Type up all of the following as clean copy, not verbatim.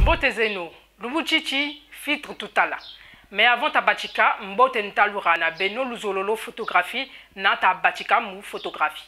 Mbote zeno, Lumbuchichi, filtre tutala. Mais avant ta batika, mbote ntalura na beno luzololo photographie na ta batika mu photographie.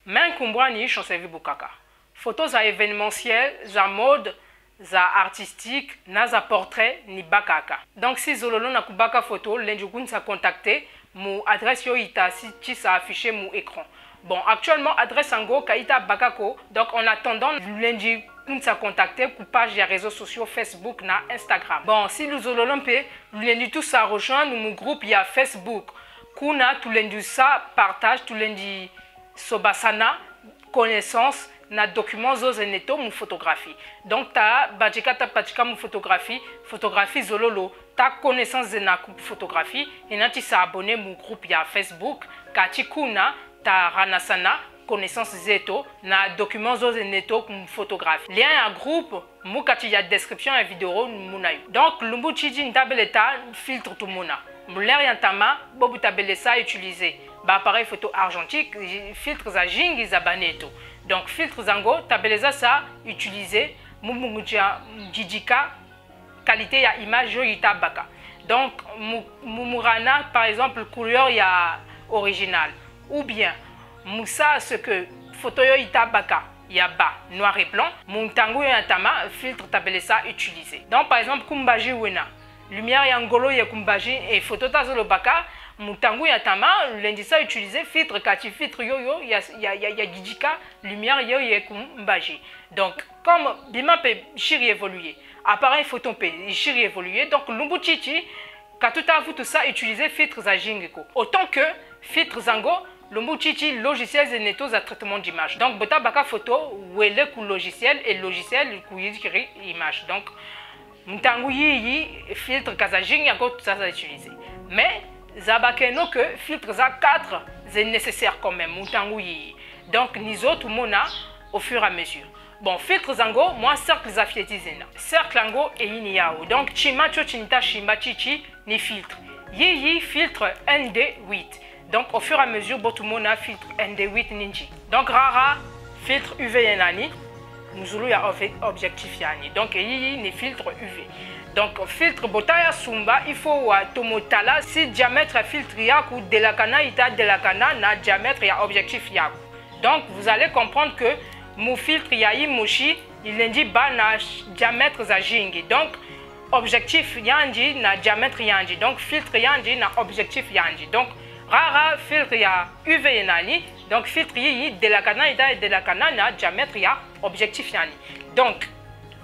Men kumbwani chancevi bukaka. Photos za événementiel, za mode, za artistique, na za portrait ni bakaka. Donc si zololo na kubaka photo, l'enjukun sa contacter, mu adresse yo ita si sa affiché mu écran. Bon, actuellement adresse ango kaita bakako. Donc en attendant l'enjukun sa contacter ku page ya réseaux sociaux Facebook na Instagram. Bon, si nous zololo pe, l'enjukun tout ça rejoindre mu groupe ya Facebook. Kuna tout l'enjukun sa partage tout l'enjukun sobasana connaissance na documents zozeneto mu photographie. Donc ta bajika ta patika mu photographie zololo ta connaissance de na photographie et na ti sa abonné mu groupe ya Facebook kati kuna ta ranasana connaissance zeto na documents zozeneto mu photographie. Lien ya groupe mu kati ya description ya vidéo munayo. Donc Lumbuchichi ntabeleta filtre tout muna. Muler yantama bobu tabelesa utiliser. Bah, appareil photo argentique, filtres à jing za baneto. Donc filtres zango tabeleza ça utiliser mumuja jijika qualité ya image yo itabaka. Donc mumurana par exemple couleur ya original ou bien musa ce que photo yo itabaka ya ba noir et blanc muntango ya tama filtre tabeleza utiliser. Donc par exemple kumbaji wena lumière ya ngolo ya kumbaji et photo tazolo baka mutangu ya tama l'indisa utiliser filtre kati filtre yoyo ya gidika lumière yo ya kumbaji. Donc comme bima pe chiri évoluer appareil photo pe chiri évoluer donc Lumbuchichi katuta vous tout ça utiliser filtres à jingeko autant que filtres zango Lumbuchichi logiciel zeneto za traitement d'image. Donc bota baka photo wele ku logiciel et logiciel ku yikiri image. Donc mutangu yi filtre kazajing yako tout ça utiliser. Mais zabakeno que filtre za 4 c'est nécessaire quand même mutangu. Donc nous autres mona au fur et à mesure. Bon filtre zango moi cercle za fietizena. Cercle ango et yini yao. Donc chimacho chinita shimba chichi ni filtre. Yi filtre ND8. Donc au fur et à mesure botu mona filtre ND8 ninji. Donc rara filtre UV yanani. Nous ya objectif yani. Donc yi ni filtre UV. Donc filtre botaya sumba il faut wa tomotala si diamètre filtre yaku delakana ita delakana na diamètre ya objectif yaku. Donc vous allez comprendre que mon filtre yayi moshi il indi ba na diamètre za jingi. Donc objectif yanji na diamètre yanji. Donc filtre yanji na objectif yanji. Donc rara filtre ya UV yanani. Donc filtre yi delakana ita delakana na diamètre ya objectif yani. Donc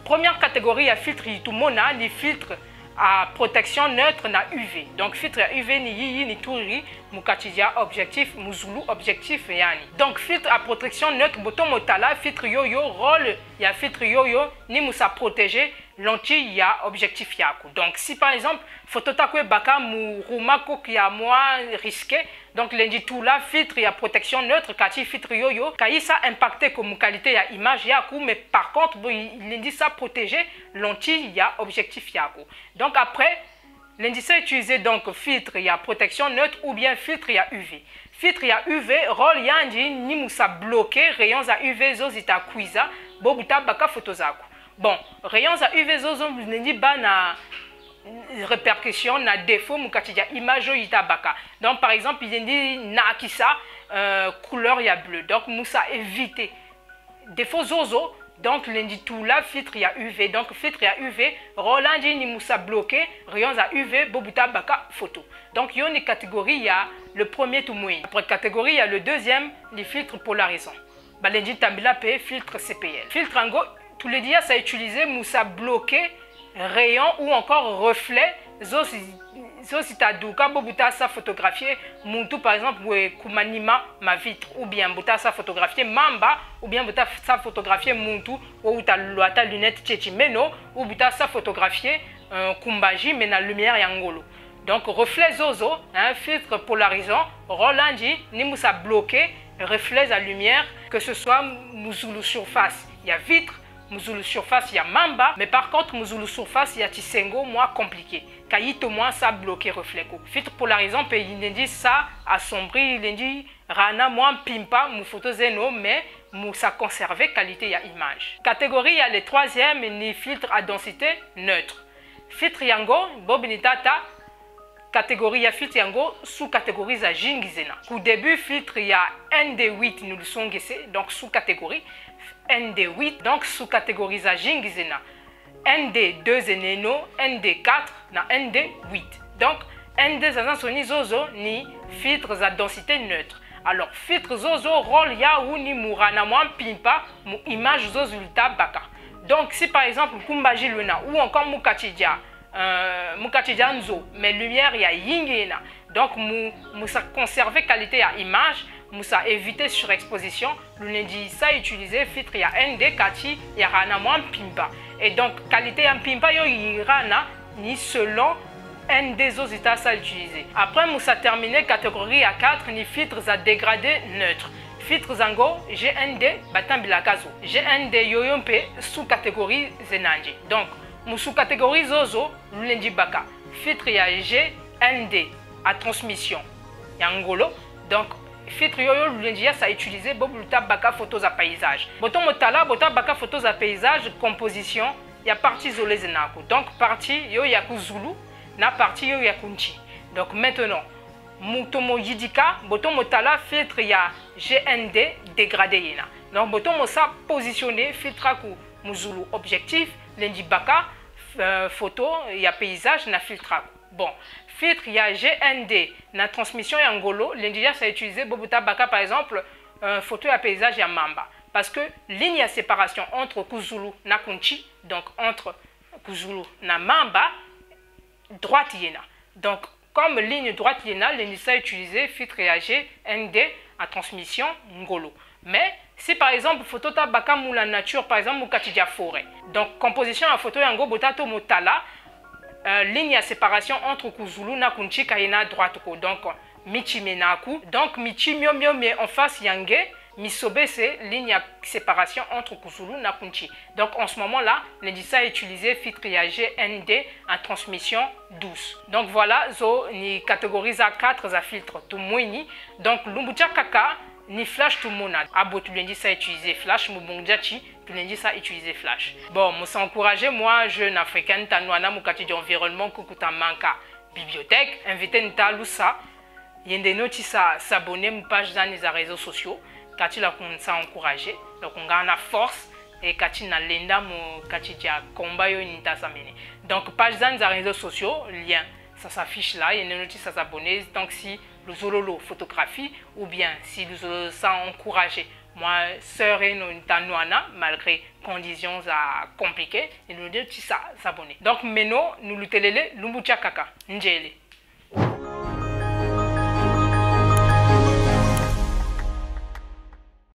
première catégorie à filtre tout mona les filtres à protection neutre na UV. Donc filtre à UV ni touri mukatidia objectif muzulu objectif yani. Donc filtre à protection neutre bouton motala filtre yoyo rôle ya filtre yoyo ni musa protéger lentille ya objectif yaku. Donc si par exemple photo takwe baka murumako qui a moins risqué donc lundi tout là filtre ya protection neutre kati filtre yoyo kai ça impacté comme qualité ya image yaku mais par contre lundi ça protéger lentille ya objectif yaku. Donc après lundi ça utiliser donc filtre ya protection neutre ou bien filtre ya UV. Filtre ya UV rôle yandi ni musa bloquer rayons à UV zozita kuiza bobuta baka photo zaku. Bon, rayons à UV zozo lundi ba na répercussion na défaut mukatidia image ita baka. Donc par exemple il dit na akisa couleur ya bleu. Donc musa éviter défaut zozo. Donc lundi tout là filtre ya UV. Donc filtre ya UV rolandi ni musa bloqué rayons à UV bobuta baka photo. Donc il y a une catégorie, il y a le premier tout mouillé. Après catégorie il y a le deuxième les filtres polarisants. Bah lundi tambila pe filtre CPL. Filtre ango tous les dias ça utiliser musa bloqué rayon ou encore reflet si ta duka bobuta sa photographier muntu par exemple ou kumanima ma vitre ou bien buta sa photographier mamba ou bien buta sa photographier muntu ou ta loata lunette tchechi meno ou buta sa photographier kumbaji mais na lumière yangolo. Donc reflet zozo, filtre polarisant, rolandi ni musa bloqué reflets à lumière, que ce soit Muzulu surface, il y a vitre, Muzulu surface, il y a mamba, mais par contre Muzulu surface, il y a tisengo, moi compliqué. Kaito moi ça bloqué reflet. Filtre polarisant, il dit ça assombri, il dit rana moi pimpa, mon photo zeno, mais ça conserver qualité il y a image. Catégorie il y a le troisième, ni filtre à densité neutre. Filtre yango, bobinitata. Catégorie ya filtre yango sous-catégorie za jingizena. Au début filtre il y a ND8 nous le sont donc sous-catégorie ND8 donc sous-catégorie za jingizena. ND2 eneno, ND4 na ND8. Donc ND za soni zozo ni filtre za densité neutre. Alors filtre zozo rôle ya ou ni murana mo pimpa mu image zozo ulta baka. Donc si par exemple kumbaji luna ou encore mukachija Mukachidjanzo, mais lumière il y a yingena. Donc ça conserver qualité à image, ça éviter surexposition. Lundi ça utiliser filtre il y a ND kati il y a rana moins pimpa. Et donc qualité en pimpa yo irana ni selon ND zozita ça utiliser. Après ça terminer catégorie à 4 ni filtres à dégradé neutre. Filtre zango GND batambilakazo. GND yoyompe sous catégorie zenanji. Donc sous catégorie zozo lundi baka filtre ya GND à transmission yangolo. Donc filtre yoyo lundi ça utiliser bobuluta baka photos à paysage. Boton motala bota baka photos à paysage composition ya partie zolé zenako. Donc partie yo yaku zulu na partie yo yakunchi. Donc maintenant mutomo yidika boton motala filtre ya GND dégradé yena. Donc boton mosa positionner filtre ku muzulu objectif lundi baka photo il y a paysage na filtre. Bon filtre il y a GND na transmission yangolo lundi ça utiliser bobuta baka par exemple photo ya paysage ya mamba parce que ligne à séparation entre kuzulu na kunchi donc entre kuzulu na mamba droite yena. Donc comme ligne droite yena lundi ça utiliser filtre ya GND à transmission ngolo. Mais si par exemple photo ta baka la nature par exemple mukatija forêt. Donc composition en photo yango botato motala ligne à séparation entre kuzulu na kunchi kaina droite ko. Donc michi menaku. Donc michi mio mais en face yange misobe c'est ligne à séparation entre kuzulu na kunchi. Donc en ce moment là l'indisa utiliser filtre ya GND en transmission douce. Donc voilà zo ni catégorise à 4 za filtre tout moini. Donc lumbucha kaka ni flash tout mona. Abo tu lundi ça utiliser flash, mubongjachi tu lundi ça utiliser flash. Bon, moi ça encourager moi jeune africaine tanwana mukati d'environnement kukuta manka bibliothèque invité nta lusa yende noti ça s'abonner mon page dans les réseaux sociaux kati la ça encourager donc on gagne force et kati na lenda mo kati dia combat yo nita samene. Donc page dans les réseaux sociaux lien ça s'affiche là, il y a une notice à s'abonner. Donc si le zololo photographie ou bien si le zololo ça encouragé, moi serai une tanouana malgré conditions compliquées, il nous dit ça s'abonner. Donc maintenant nous le télé lumbucha kaka njele.